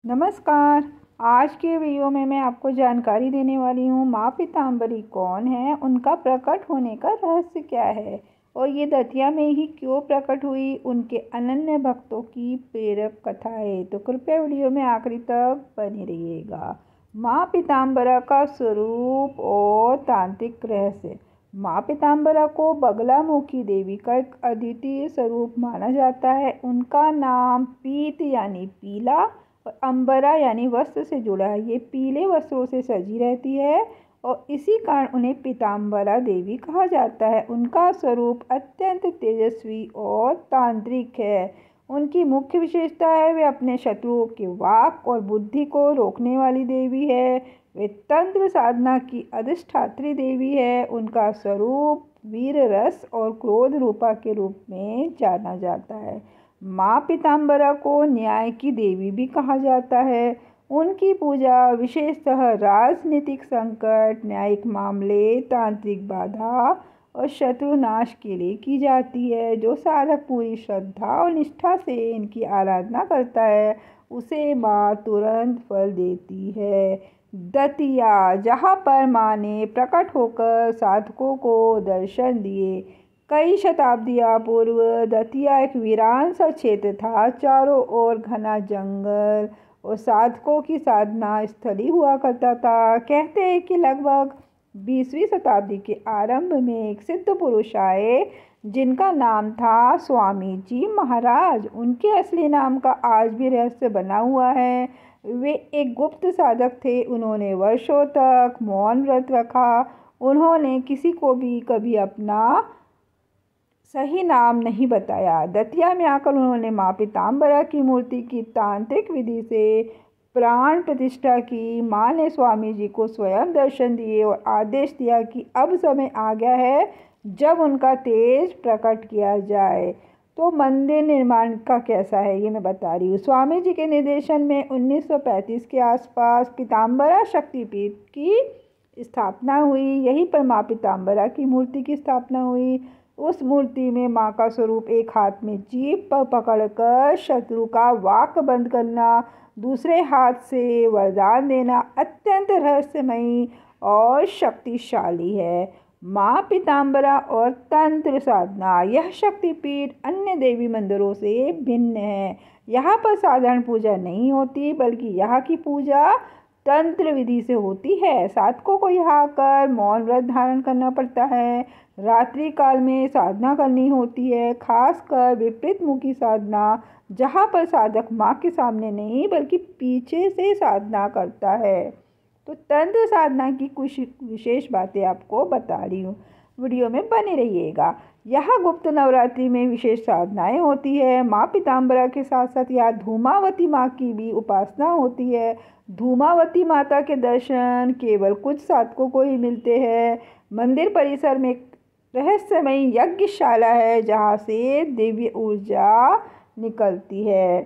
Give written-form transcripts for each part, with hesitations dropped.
नमस्कार। आज के वीडियो में मैं आपको जानकारी देने वाली हूँ माँ पीताम्बरी कौन है, उनका प्रकट होने का रहस्य क्या है और ये दतिया में ही क्यों प्रकट हुई, उनके अनन्य भक्तों की प्रेरक कथा है। तो कृपया वीडियो में आखिरी तक बने रहिएगा। माँ पीताम्बरा का स्वरूप और तांत्रिक रहस्य। माँ पीताम्बरा को बगलामुखी देवी का एक अद्वितीय स्वरूप माना जाता है। उनका नाम पीत यानी पीला और अंबरा यानी वस्त्र से जुड़ा है। ये पीले वस्त्रों से सजी रहती है और इसी कारण उन्हें पीताम्बरा देवी कहा जाता है। उनका स्वरूप अत्यंत तेजस्वी और तांत्रिक है। उनकी मुख्य विशेषता है वे अपने शत्रुओं के वाक और बुद्धि को रोकने वाली देवी है। वे तंत्र साधना की अधिष्ठात्री देवी है। उनका स्वरूप वीर रस और क्रोध रूपा के रूप में जाना जाता है। माँ पीताम्बरा को न्याय की देवी भी कहा जाता है। उनकी पूजा विशेषतः राजनीतिक संकट, न्यायिक मामले, तांत्रिक बाधा और शत्रुनाश के लिए की जाती है। जो साधक पूरी श्रद्धा और निष्ठा से इनकी आराधना करता है उसे माँ तुरंत फल देती है। दतिया, जहाँ पर माँ ने प्रकट होकर साधकों को दर्शन दिए। कई शताब्दियां पूर्व दतिया एक वीरान सा क्षेत्र था। चारों ओर घना जंगल और साधकों की साधना स्थली हुआ करता था। कहते हैं कि लगभग 20वीं शताब्दी के आरंभ में एक सिद्ध पुरुष आए जिनका नाम था स्वामी जी महाराज। उनके असली नाम का आज भी रहस्य बना हुआ है। वे एक गुप्त साधक थे। उन्होंने वर्षों तक मौन व्रत रखा। उन्होंने किसी को भी कभी अपना सही नाम नहीं बताया। दतिया में आकर उन्होंने माँ पीताम्बरा की मूर्ति की तांत्रिक विधि से प्राण प्रतिष्ठा की। माँ ने स्वामी जी को स्वयं दर्शन दिए और आदेश दिया कि अब समय आ गया है जब उनका तेज प्रकट किया जाए। तो मंदिर निर्माण का कैसा है ये मैं बता रही हूँ। स्वामी जी के निर्देशन में 1935 के आसपास पीताम्बरा शक्तिपीठ की स्थापना हुई। यहीं पर माँ पीताम्बरा की मूर्ति की स्थापना हुई। उस मूर्ति में माँ का स्वरूप एक हाथ में जीभ पर पकड़कर शत्रु का वाक बंद करना, दूसरे हाथ से वरदान देना अत्यंत रहस्यमयी और शक्तिशाली है। माँ पीताम्बरा और तंत्र साधना। यह शक्तिपीठ अन्य देवी मंदिरों से भिन्न है। यहाँ पर साधारण पूजा नहीं होती बल्कि यहाँ की पूजा तंत्र विधि से होती है। साधकों को यहाँ आकर मौन व्रत धारण करना पड़ता है। रात्रि काल में साधना करनी होती है, खासकर विपरीत मुखी साधना, जहाँ पर साधक माँ के सामने नहीं बल्कि पीछे से साधना करता है। तो तंत्र साधना की कुछ विशेष बातें आपको बता रही हूँ, वीडियो में बने रहिएगा। यहाँ गुप्त नवरात्रि में विशेष साधनाएं होती है। माँ पीताम्बरा के साथ साथ यहाँ धूमावती माँ की भी उपासना होती है। धूमावती माता के दर्शन केवल कुछ साधकों को ही मिलते हैं। मंदिर परिसर में रहस्यमयी यज्ञशाला है जहाँ से दिव्य ऊर्जा निकलती है।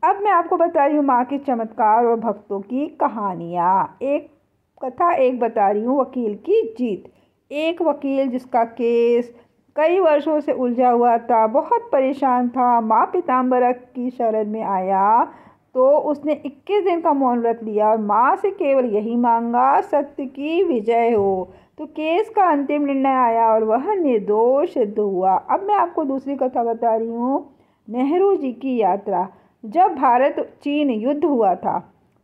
अब मैं आपको बता रही हूँ माँ के चमत्कार और भक्तों की कहानियाँ। एक बता रही हूँ वकील की जीत। एक वकील जिसका केस कई वर्षों से उलझा हुआ था, बहुत परेशान था, माँ पीताम्बरा की शरण में आया तो उसने 21 दिन का मौन व्रत लिया और माँ से केवल यही मांगा, सत्य की विजय हो। तो केस का अंतिम निर्णय आया और वह निर्दोष सिद्ध हुआ। अब मैं आपको दूसरी कथा बता रही हूँ, नेहरू जी की यात्रा। जब भारत चीन युद्ध हुआ था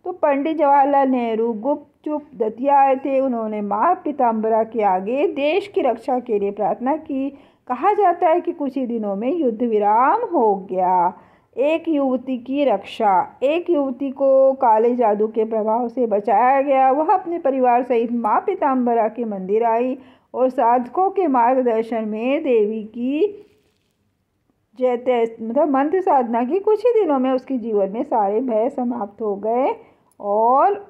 तो पंडित जवाहरलाल नेहरू गुपचुप दतिया आए थे। उन्होंने माँ पीताम्बरा के आगे देश की रक्षा के लिए प्रार्थना की। कहा जाता है कि कुछ ही दिनों में युद्ध विराम हो गया। एक युवती की रक्षा। एक युवती को काले जादू के प्रभाव से बचाया गया। वह अपने परिवार सहित माँ पीताम्बरा के मंदिर आई और साधकों के मार्गदर्शन में देवी की मंत्र साधना की। कुछ ही दिनों में उसके जीवन में सारे भय समाप्त हो गए और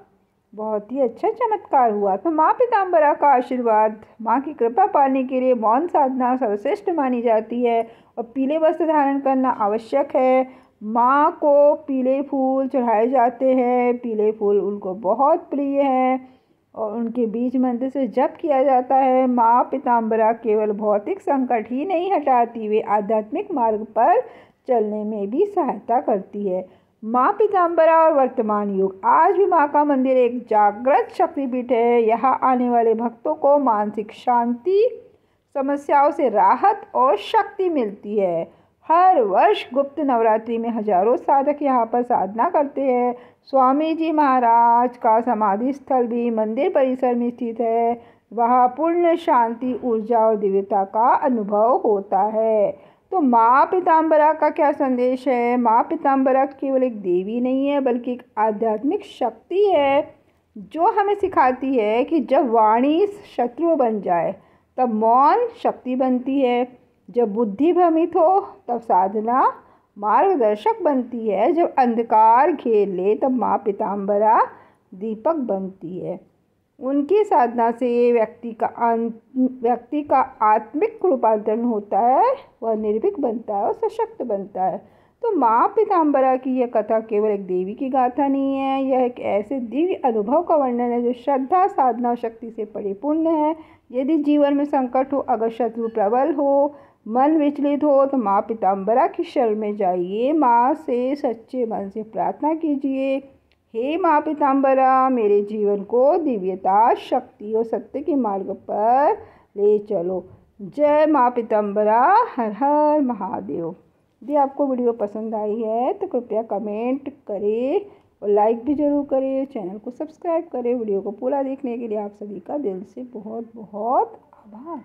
बहुत ही अच्छा चमत्कार हुआ। तो माँ पीताम्बरा का आशीर्वाद, माँ की कृपा पाने के लिए मौन साधना सर्वश्रेष्ठ मानी जाती है और पीले वस्त्र धारण करना आवश्यक है। माँ को पीले फूल चढ़ाए जाते हैं। पीले फूल उनको बहुत प्रिय हैं और उनके बीज मंत्र से जप किया जाता है। माँ पीताम्बरा केवल भौतिक संकट ही नहीं हटाती, वे आध्यात्मिक मार्ग पर चलने में भी सहायता करती है। माँ पीताम्बरा और वर्तमान युग। आज भी माँ का मंदिर एक जागृत शक्तिपीठ है। यहाँ आने वाले भक्तों को मानसिक शांति, समस्याओं से राहत और शक्ति मिलती है। हर वर्ष गुप्त नवरात्रि में हजारों साधक यहाँ पर साधना करते हैं। स्वामी जी महाराज का समाधि स्थल भी मंदिर परिसर में स्थित है। वहाँ पूर्ण शांति, ऊर्जा और दिव्यता का अनुभव होता है। तो माँ पीताम्बरा का क्या संदेश है? माँ पीताम्बरा केवल एक देवी नहीं है, बल्कि एक आध्यात्मिक शक्ति है जो हमें सिखाती है कि जब वाणी शत्रु बन जाए तब मौन शक्ति बनती है। जब बुद्धि भ्रमित हो तब साधना मार्गदर्शक बनती है। जब अंधकार घेर ले तब माँ पीताम्बरा दीपक बनती है। उनकी साधना से व्यक्ति का आत्मिक रूपांतरण होता है, वह निर्भीक बनता है और सशक्त बनता है। तो माँ पीताम्बरा की यह कथा केवल एक देवी की गाथा नहीं है, यह एक ऐसे दिव्य अनुभव का वर्णन है जो श्रद्धा, साधना और शक्ति से परिपूर्ण है। यदि जीवन में संकट हो, अगर शत्रु प्रबल हो, मन विचलित हो, तो माँ पीताम्बरा की शरण में जाइए। माँ से सच्चे मन से प्रार्थना कीजिए, हे माँ पीताम्बरा, मेरे जीवन को दिव्यता, शक्ति और सत्य के मार्ग पर ले चलो। जय माँ पीताम्बरा। हर हर महादेव। यदि आपको वीडियो पसंद आई है तो कृपया कमेंट करें और लाइक भी ज़रूर करें। चैनल को सब्सक्राइब करें। वीडियो को पूरा देखने के लिए आप सभी का दिल से बहुत बहुत आभार।